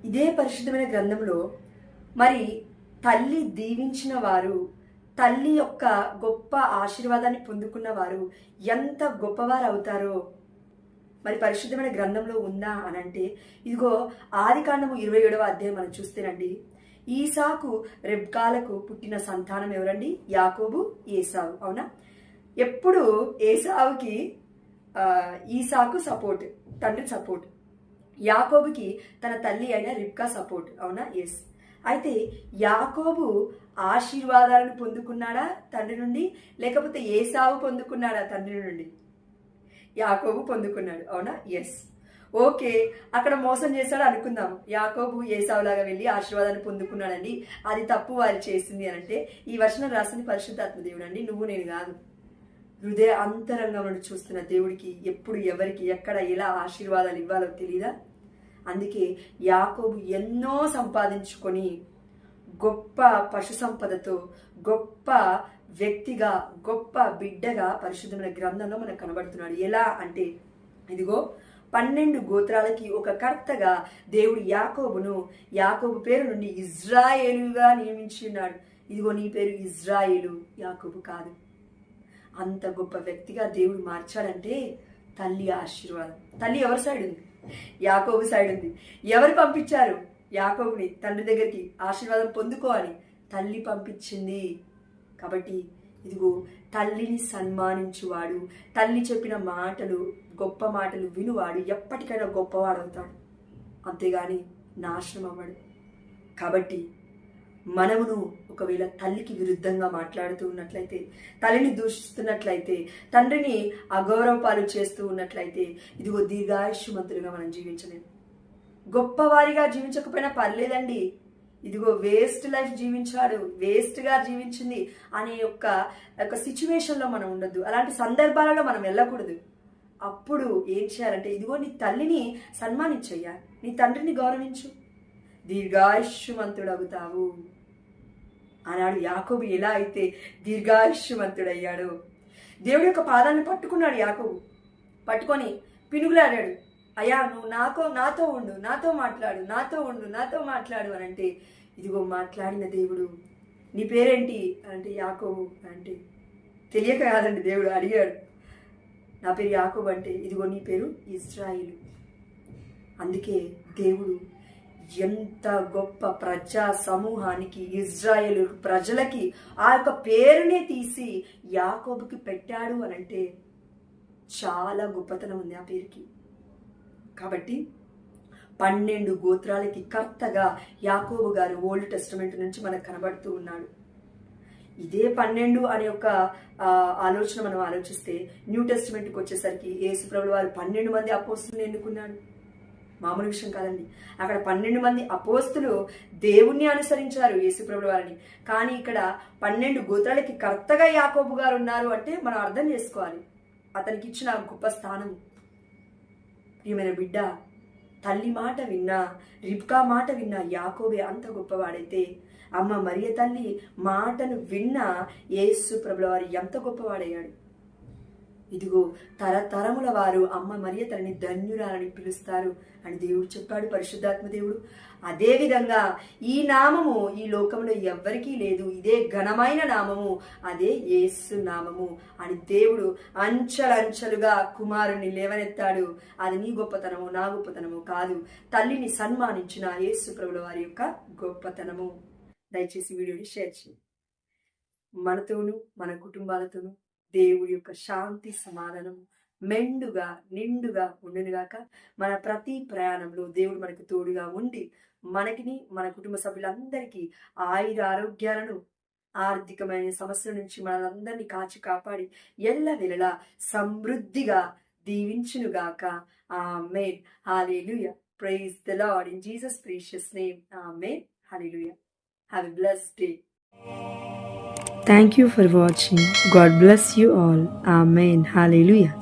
ఇదే పరిశుద్ధమైన గ్రంథంలో మరి తల్లి దీవించిన వారు, తల్లి యొక్క గొప్ప ఆశీర్వాదాన్ని పొందుకున్న వారు ఎంత గొప్పవారు అవుతారో మరి పరిశుద్ధమైన గ్రంథంలో ఉందా అని అంటే, ఇదిగో ఆదికాండము 27వ అధ్యాయం మనం చూస్తేనండి, ఈసాకు రెబ్కాలకు పుట్టిన సంతానం ఎవరండి? యాకోబు, ఏసావు. అవునా? ఎప్పుడు ఏసావుకి ఈసాకు సపోర్ట్, తండ్రి సపోర్ట్, యాకోబుకి తన తల్లి అయిన రిబ్కా సపోర్ట్. అవునా? ఎస్. అయితే యాకోబు ఆశీర్వాదాలను పొందుకున్నాడా తండ్రి నుండి, లేకపోతే ఏసావు పొందుకున్నాడా తండ్రి నుండి? యాకోబు పొందుకున్నాడు. అవునా? ఎస్. ఓకే, అక్కడ మోసం చేశాడు అనుకుందాం. యాకోబు ఏసావులాగా వెళ్ళి ఆశీర్వాదాన్ని పొందుకున్నాడండి, అది తప్పు వారు చేసింది అని అంటే, ఈ వచనం రాసింది పరిశుద్ధాత్మ దేవుడు అండి, నువ్వు నేను కాదు. హృదయ అంతరంగం నుండి చూస్తున్న దేవుడికి ఎప్పుడు ఎవరికి ఎక్కడ ఎలా ఆశీర్వాదాలు ఇవ్వాలో తెలీదా? అందుకే యాకోబు ఎన్నో సంపాదించుకొని గొప్ప పశు సంపదతో గొప్ప వ్యక్తిగా, గొప్ప బిడ్డగా పరిశుద్ధమైన గ్రంథంలో మనకు కనబడుతున్నాడు. ఎలా అంటే, ఇదిగో 12 గోత్రాలకి ఒక కర్తగా దేవుడు యాకోబు పేరు నుండి ఇజ్రాయేలుగా నియమించి ఉన్నాడు. ఇదిగో నీ పేరు ఇజ్రాయేలు, యాకోబు కాదు. అంత గొప్ప వ్యక్తిగా దేవుడు మార్చాడంటే తల్లి ఆశీర్వాదం. తల్లి ఎవరి సైడ్ ఉంది? యాకోబు సైడ్ ఉంది. ఎవరు పంపించారు యాకోబుని తండ్రి దగ్గరికి ఆశీర్వాదం పొందుకోవాలి? తల్లి పంపించింది. కాబట్టి ఇదిగో తల్లిని సన్మానించువాడు, తల్లి చెప్పిన మాటలు, గొప్ప మాటలు వినువాడు ఎప్పటికైనా గొప్పవాడవుతాడు, అంతేగాని నాశనం అవ్వడు. కాబట్టి మనమును ఒకవేళ తల్లికి విరుద్ధంగా మాట్లాడుతూ ఉన్నట్లయితే, తల్లిని దూషిస్తున్నట్లయితే, తండ్రిని అగౌరవపాలు చేస్తూ ఉన్నట్లయితే, ఇదిగో దీర్ఘాయుష్మంతులుగా మనం జీవించలేము. గొప్పవారిగా జీవించకపోయినా పర్లేదండి, ఇదిగో వేస్ట్ లైఫ్ జీవించాడు, వేస్ట్గా జీవించింది అనే ఒక సిచ్యువేషన్లో మనం ఉండద్దు. అలాంటి సందర్భాలలో మనం వెళ్ళకూడదు. అప్పుడు ఏం చేయాలంటే, ఇదిగో నీ తల్లిని సన్మానించయ్యా, నీ తండ్రిని గౌరవించు, దీర్ఘాయుష్మంతుడవుతావు అన్నాడు. యాకోబు ఎలా అయితే దీర్ఘాయుష్మంతుడయ్యాడు, దేవుడి యొక్క పాదాన్ని పట్టుకున్నాడు. యాకోబు పట్టుకొని పినుగులాడాడు, అయ్యా నువ్వు నాతో ఉండు, నాతో మాట్లాడు అని అంటే, ఇదిగో మాట్లాడిన దేవుడు, నీ పేరేంటి అంటే యాకోబు అంటే, తెలియక కాదండి దేవుడు అడిగాడు, నా పేరు యాకోబు అంటే, ఇదిగో నీ పేరు ఇజ్రాయిలు. అందుకే దేవుడు ఎంత గొప్ప ప్రజా సమూహానికి, ఇజ్రాయేలు ప్రజలకి ఆ యొక్క పేరునే తీసి యాకోబుకి పెట్టాడు అని అంటే చాలా గొప్పతనం ఉంది ఆ పేరుకి. కాబట్టి 12 గోత్రాలకి కర్తగా యాకోబు గారు ఓల్డ్ టెస్టమెంట్ నుంచి మనకు కనబడుతూ ఉన్నాడు. ఇదే 12 అనే ఒక ఆలోచన మనం ఆలోచిస్తే, న్యూ టెస్టమెంట్కి వచ్చేసరికి యేసుప్రభుల వారు 12 మంది అపోస్తులను ఎన్నుకున్నాడు. మామూలు విషయం కాదండి. అక్కడ 12 మంది అపోస్తులు దేవుణ్ణి అనుసరించారు, యేసుప్రభుల వారిని. కానీ ఇక్కడ 12 గోత్రాలకి కర్తగా యాకోబు గారు ఉన్నారు అంటే మనం అర్థం చేసుకోవాలి అతనికి ఇచ్చిన గొప్ప స్థానం. ప్రియమైన బిడ్డ, తల్లి మాట విన్నా, రిబ్కా మాట విన్నా యాకోబే అంత గొప్పవాడైతే, అమ్మ మరియ తల్లి మాటను విన్నా యేసు ప్రభుల వారు ఎంత గొప్పవాడయ్యాడు. ఇదిగో తరతరముల వారు అమ్మ మరియ తల్లిని ధన్యురాలని పిలుస్తారు అని దేవుడు చెప్పాడు, పరిశుద్ధాత్మ దేవుడు. అదేవిధంగా ఈ నామము ఈ లోకంలో ఎవ్వరికీ లేదు, ఇదే ఘనమైన నామము, అదే యేసు నామము అని దేవుడు అంచెలంచెలుగా కుమారుని లేవనెత్తాడు. అది నీ గొప్పతనము, నా గొప్పతనము కాదు, తల్లిని సన్మానించిన యేసు ప్రభుల వారి యొక్క గొప్పతనము. దయచేసి వీడియోని షేర్ చేయండి. మనతోనూ మన కుటుంబాలతోనూ దేవుడి యొక్క శాంతి సమాధానం మెండుగా నిండుగా ఉండునుగాక. మన ప్రతి ప్రయాణంలో దేవుడు మనకు తోడుగా ఉండి మనకిని మన కుటుంబ సభ్యులందరికీ ఆయుర ఆరోగ్యాలను, ఆర్థికమైన సమస్యల నుంచి మనందరినీ కాచి కాపాడి ఎల్లవేళలా సమృద్ధిగా దీవించునుగాక. Amen. Hallelujah. Praise the Lord in Jesus precious name. Amen. Hallelujah. Have a blessed day. Thank you for watching. God bless you all. Amen. Hallelujah.